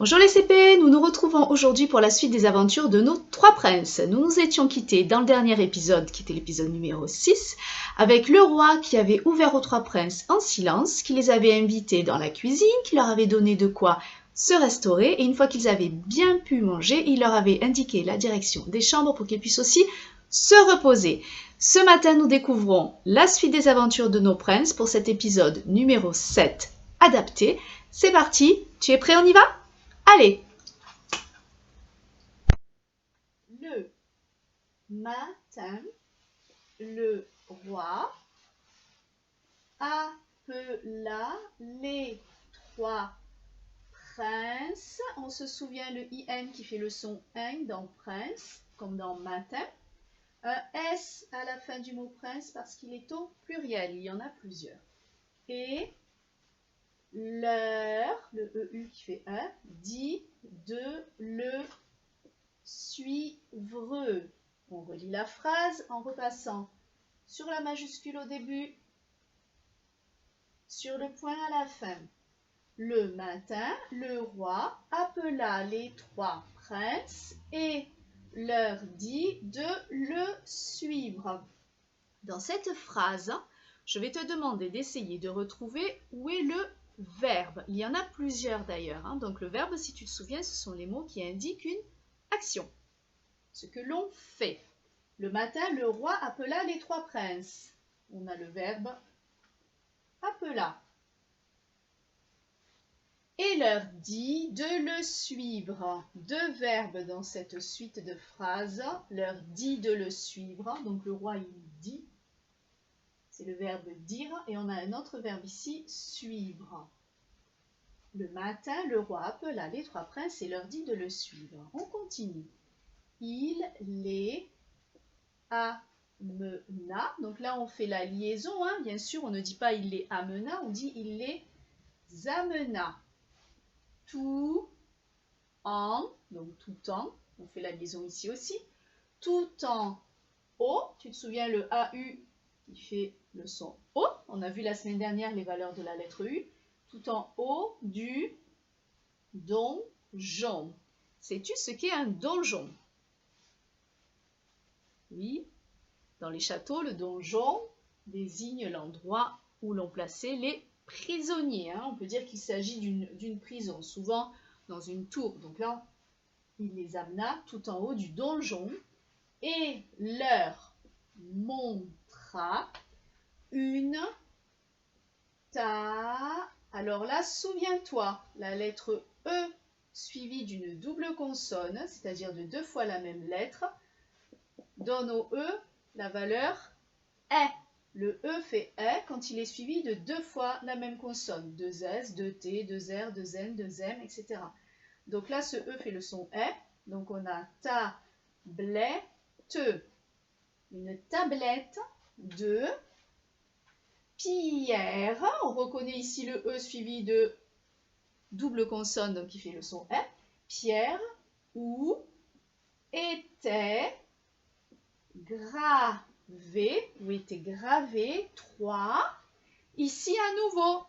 Bonjour les CP, nous nous retrouvons aujourd'hui pour la suite des aventures de nos trois princes. Nous nous étions quittés dans le dernier épisode, qui était l'épisode numéro 6, avec le roi qui avait ouvert aux trois princes en silence, qui les avait invités dans la cuisine, qui leur avait donné de quoi se restaurer, et une fois qu'ils avaient bien pu manger, il leur avait indiqué la direction des chambres pour qu'ils puissent aussi se reposer. Ce matin, nous découvrons la suite des aventures de nos princes pour cet épisode numéro 7 adapté. C'est parti, tu es prêt, on y va ? Allez! Le matin, le roi appela les trois princes. On se souvient le IN qui fait le son ing dans prince, comme dans matin. Un S à la fin du mot prince parce qu'il est au pluriel, il y en a plusieurs. Et leur, le EU qui fait un, dit de le suivre. On relit la phrase en repassant sur la majuscule au début, sur le point à la fin. Le matin, le roi appela les trois princes et leur dit de le suivre. Dans cette phrase, je vais te demander d'essayer de retrouver où est le verbe. Il y en a plusieurs d'ailleurs. Donc le verbe, si tu te souviens, ce sont les mots qui indiquent une action. Ce que l'on fait. Le matin, le roi appela les trois princes. On a le verbe appela. Et leur dit de le suivre. Deux verbes dans cette suite de phrases. Leur dit de le suivre. Donc le roi, il dit. C'est le verbe dire. Et on a un autre verbe ici, suivre. Le matin, le roi appela les trois princes et leur dit de le suivre. On continue. Il les amena. Donc là, on fait la liaison. Bien sûr, on ne dit pas il les amena, on dit il les amena. Tout en, donc tout en, on fait la liaison ici aussi. Tout en haut, tu te souviens le AU qui fait le son O. On a vu la semaine dernière les valeurs de la lettre U. Tout en haut du donjon. Sais-tu ce qu'est un donjon? Oui, dans les châteaux, le donjon désigne l'endroit où l'on plaçait les prisonniers. On peut dire qu'il s'agit d'une prison, souvent dans une tour. Donc là, il les amena tout en haut du donjon et leur montra une Alors là, souviens-toi, la lettre E suivie d'une double consonne, c'est-à-dire de deux fois la même lettre, donne au E la valeur est. Le E fait est quand il est suivi de deux fois la même consonne. Deux S, deux T, deux R, deux N, deux M, etc. Donc là, ce E fait le son est. Donc on a tablette. Une tablette de pierre. On reconnaît ici le E suivi de double consonne, donc qui fait le son est. Pierre où était gravé 3. Ici à nouveau,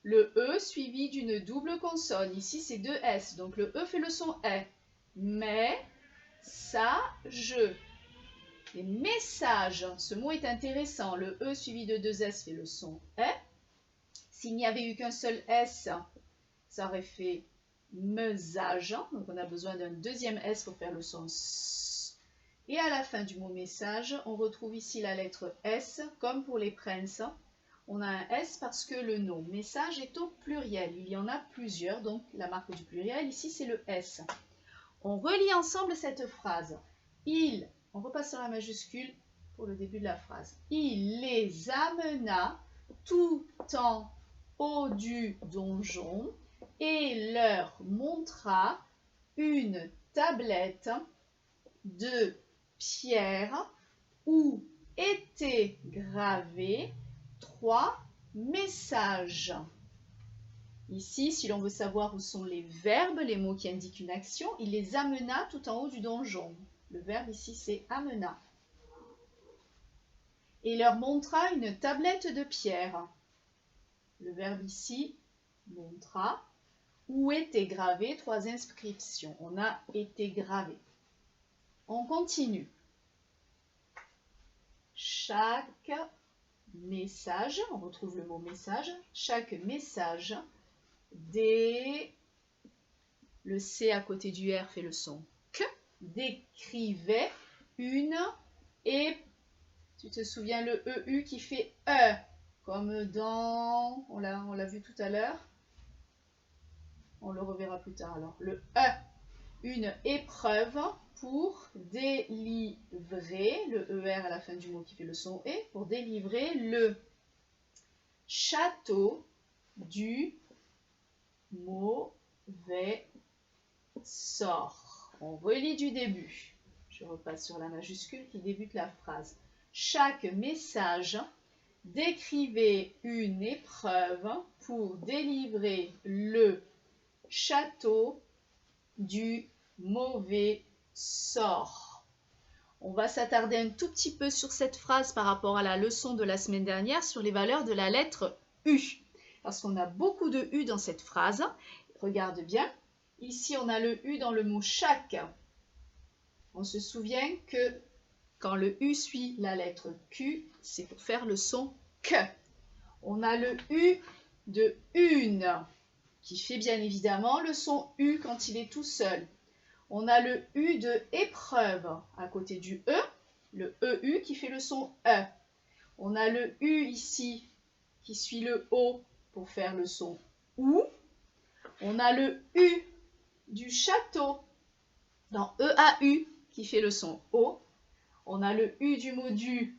le E suivi d'une double consonne. Ici c'est deux S, donc le E fait le son est. Mais, ça, je. Les messages, ce mot est intéressant. Le E suivi de deux S fait le son est. S'il n'y avait eu qu'un seul S, ça aurait fait mesage. Donc on a besoin d'un deuxième S pour faire le son S. Et à la fin du mot message, on retrouve ici la lettre S, comme pour les princes. On a un S parce que le nom message est au pluriel. Il y en a plusieurs, donc la marque du pluriel, ici c'est le S. On relit ensemble cette phrase. On repasse sur la majuscule pour le début de la phrase. Il les amena tout en haut du donjon et leur montra une tablette de pierre où étaient gravés 3 messages. Ici, si l'on veut savoir où sont les verbes, les mots qui indiquent une action, il les amena tout en haut du donjon. Le verbe ici, c'est amena. Et leur montra une tablette de pierre. Le verbe ici, montra. où était gravé 3 inscriptions. On a été gravé. On continue. Chaque message, on retrouve le mot message, chaque message le C à côté du R fait le son K, décrivait une et tu te souviens le EU qui fait E, comme dans, on l'a vu tout à l'heure, on le reverra plus tard alors, le E, une épreuve pour délivrer, le ER à la fin du mot qui fait le son E, pour délivrer le château du mauvais sort. On relit du début. Je repasse sur la majuscule qui débute la phrase. Chaque message décrivait une épreuve pour délivrer le château du mauvais sort. On va s'attarder un tout petit peu sur cette phrase par rapport à la leçon de la semaine dernière sur les valeurs de la lettre U. Parce qu'on a beaucoup de U dans cette phrase. Regarde bien. Ici, on a le U dans le mot chaque. On se souvient que quand le U suit la lettre Q, c'est pour faire le son Q. On a le U de une, qui fait bien évidemment le son U quand il est tout seul. On a le U de épreuve à côté du E, le EU qui fait le son E. On a le U ici qui suit le O pour faire le son OU. On a le U du château dans EAU qui fait le son O. On a le U du mot du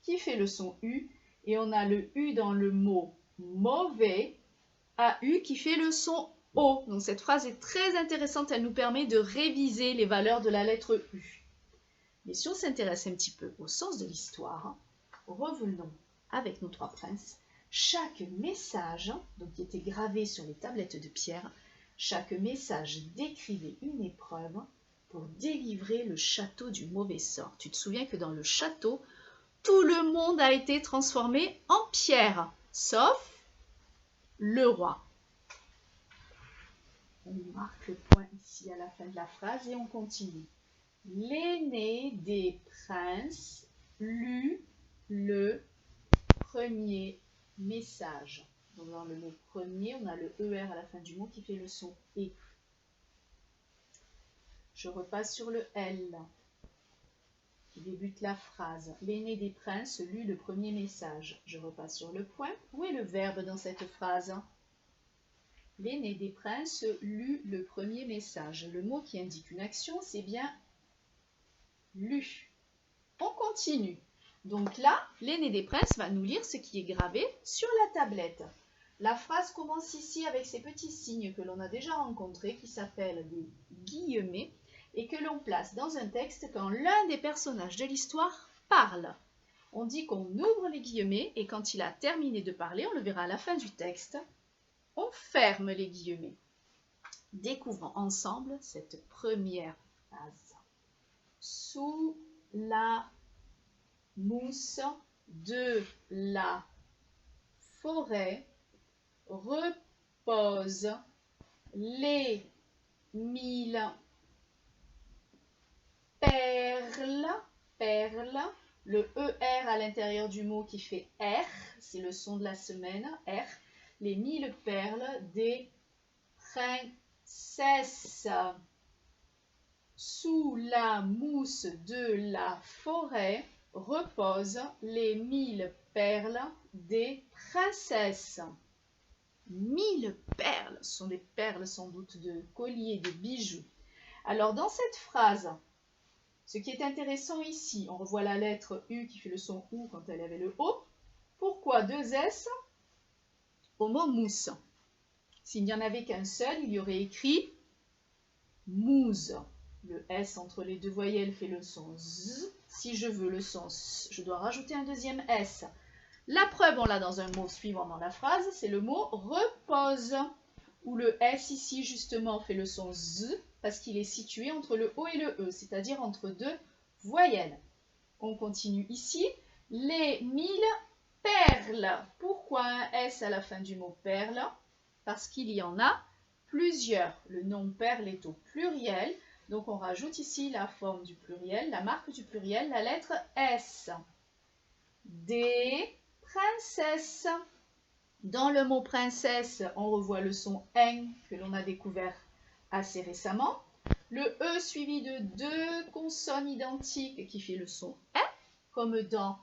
qui fait le son U. Et on a le U dans le mot mauvais, AU, qui fait le son O. Donc cette phrase est très intéressante, elle nous permet de réviser les valeurs de la lettre U. Mais si on s'intéresse un petit peu au sens de l'histoire, revenons avec nos 3 princes. Chaque message, donc qui était gravé sur les tablettes de pierre, chaque message décrivait une épreuve pour délivrer le château du mauvais sort. Tu te souviens que dans le château, tout le monde a été transformé en pierre, sauf le roi. On marque le point ici à la fin de la phrase et on continue. L'aîné des princes lut le premier message. Donc dans le mot premier, on a le ER à la fin du mot qui fait le son E. Je repasse sur le L qui débute la phrase. L'aîné des princes lut le premier message. Je repasse sur le point. Où est le verbe dans cette phrase? L'aîné des princes lut le premier message. Le mot qui indique une action, c'est bien lu. On continue. Donc là, l'aîné des princes va nous lire ce qui est gravé sur la tablette. La phrase commence ici avec ces petits signes que l'on a déjà rencontrés qui s'appellent des guillemets et que l'on place dans un texte quand l'un des personnages de l'histoire parle. On dit qu'on ouvre les guillemets et quand il a terminé de parler, on le verra à la fin du texte, on ferme les guillemets. Découvrons ensemble cette première phrase. Sous la mousse de la forêt reposent les 1000 perles, le ER à l'intérieur du mot qui fait R, c'est le son de la semaine, R, les 1000 perles des princesses. Sous la mousse de la forêt reposent les 1000 perles des princesses. 1000 perles, ce sont des perles sans doute de colliers, de bijoux. Alors dans cette phrase, ce qui est intéressant ici, on revoit la lettre U qui fait le son OU quand elle avait le O. Pourquoi 2 S au mot mousse? S'il n'y en avait qu'un seul, il y aurait écrit mousse. Le S entre les deux voyelles fait le son Z. Si je veux le son S, je dois rajouter un deuxième S. La preuve, on l'a dans un mot suivant dans la phrase, c'est le mot repose, où le S ici justement fait le son Z parce qu'il est situé entre le O et le E, c'est-à-dire entre deux voyelles. On continue ici. Les 1000 perles. Pourquoi un S à la fin du mot perle? Parce qu'il y en a plusieurs. Le nom perle est au pluriel. Donc on rajoute ici la forme du pluriel, la marque du pluriel, la lettre S. Des princesses. Dans le mot princesse, on revoit le son N que l'on a découvert assez récemment. Le E suivi de deux consonnes identiques qui fait le son E, comme dans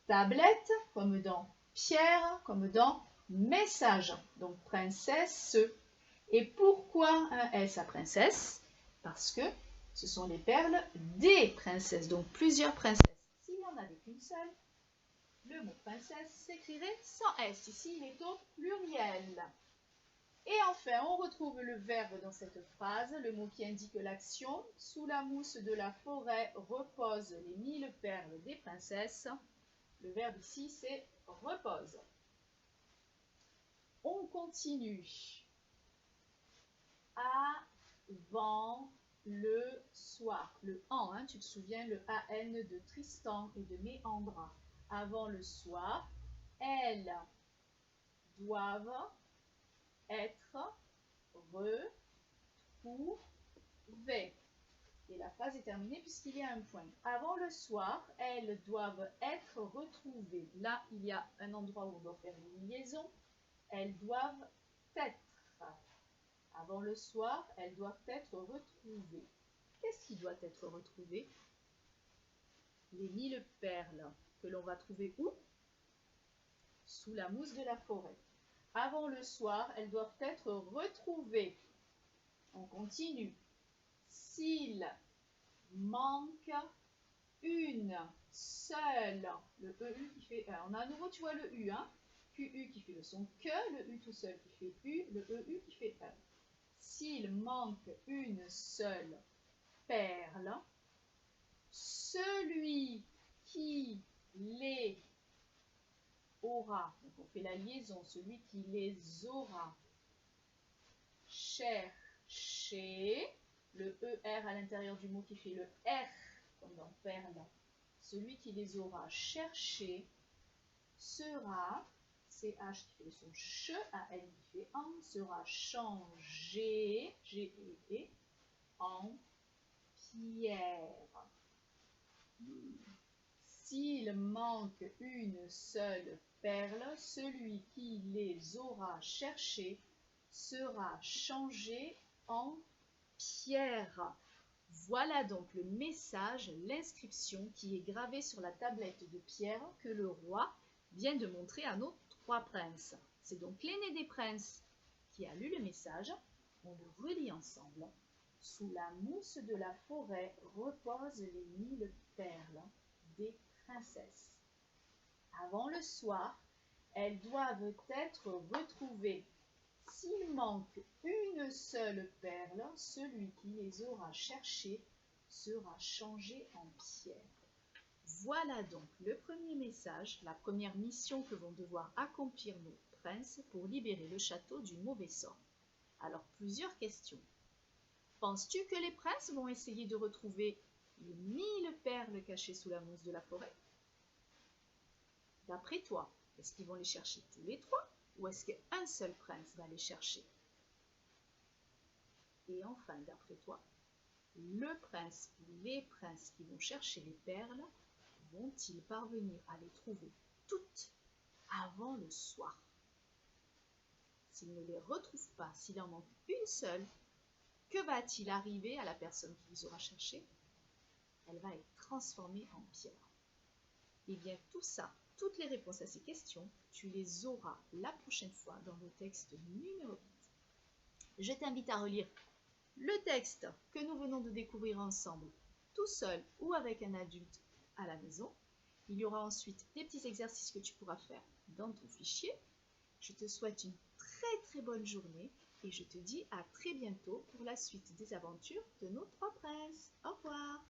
tablette, comme dans pierre, comme dans message. Donc princesse. Et pourquoi un S à princesse? Parce que ce sont les perles des princesses, donc plusieurs princesses. S'il n'y en avait qu'une seule, le mot princesse s'écrirait sans S. Ici, il est au pluriel. Et enfin, on retrouve le verbe dans cette phrase, le mot qui indique l'action. Sous la mousse de la forêt reposent les 1000 perles des princesses. Le verbe ici, c'est repose. On continue. Avant le soir. Le an, hein, tu te souviens, le AN de Tristan et de Méandre. Avant le soir, elles doivent être retrouvées. Et la phrase est terminée puisqu'il y a un point. Avant le soir, elles doivent être retrouvées. Là, il y a un endroit où on doit faire une liaison. Elles doivent être. Avant le soir, elles doivent être retrouvées. Qu'est-ce qui doit être retrouvé? Les 1000 perles que l'on va trouver où? Sous la mousse de la forêt. Avant le soir, elles doivent être retrouvées. On continue. S'il manque une seule, le EU qui fait, on a à nouveau, tu vois le U, hein? QU qui fait le son que, le U tout seul qui fait U, le EU qui fait E. S'il manque une seule perle, celui qui les aura, donc on fait la liaison, celui qui les aura cherché, le ER à l'intérieur du mot qui fait le R, comme dans perle, celui qui les aura cherchés sera, CH qui fait le son ch, AN qui fait en, sera changé, G-E-E, en pierre. S'il manque une seule perle, celui qui les aura cherchées sera changé en pierre. Voilà donc le message, l'inscription qui est gravée sur la tablette de pierre que le roi vient de montrer à nos 3 princes. C'est donc l'aîné des princes qui a lu le message. On le relit ensemble. Sous la mousse de la forêt reposent les 1000 perles des princesses. Avant le soir, elles doivent être retrouvées. S'il manque une seule perle, celui qui les aura cherchées sera changé en pierre. Voilà donc le premier message, la première mission que vont devoir accomplir nos princes pour libérer le château du mauvais sort. Alors, plusieurs questions. Penses-tu que les princes vont essayer de retrouver les 1000 perles cachées sous la mousse de la forêt? D'après toi, est-ce qu'ils vont les chercher tous les 3 ou est-ce qu'un seul prince va les chercher? Et enfin, d'après toi, le prince ou les princes qui vont chercher les perles vont-ils parvenir à les trouver toutes avant le soir? S'ils ne les retrouvent pas, s'il en manque une seule, que va-t-il arriver à la personne qui les aura cherchées? Elle va être transformée en pierre. Et bien tout ça, toutes les réponses à ces questions, tu les auras la prochaine fois dans le texte numéro 8. Je t'invite à relire le texte que nous venons de découvrir ensemble, tout seul ou avec un adulte à la maison. Il y aura ensuite des petits exercices que tu pourras faire dans ton fichier. Je te souhaite une très bonne journée et je te dis à très bientôt pour la suite des aventures de nos 3 princes. Au revoir!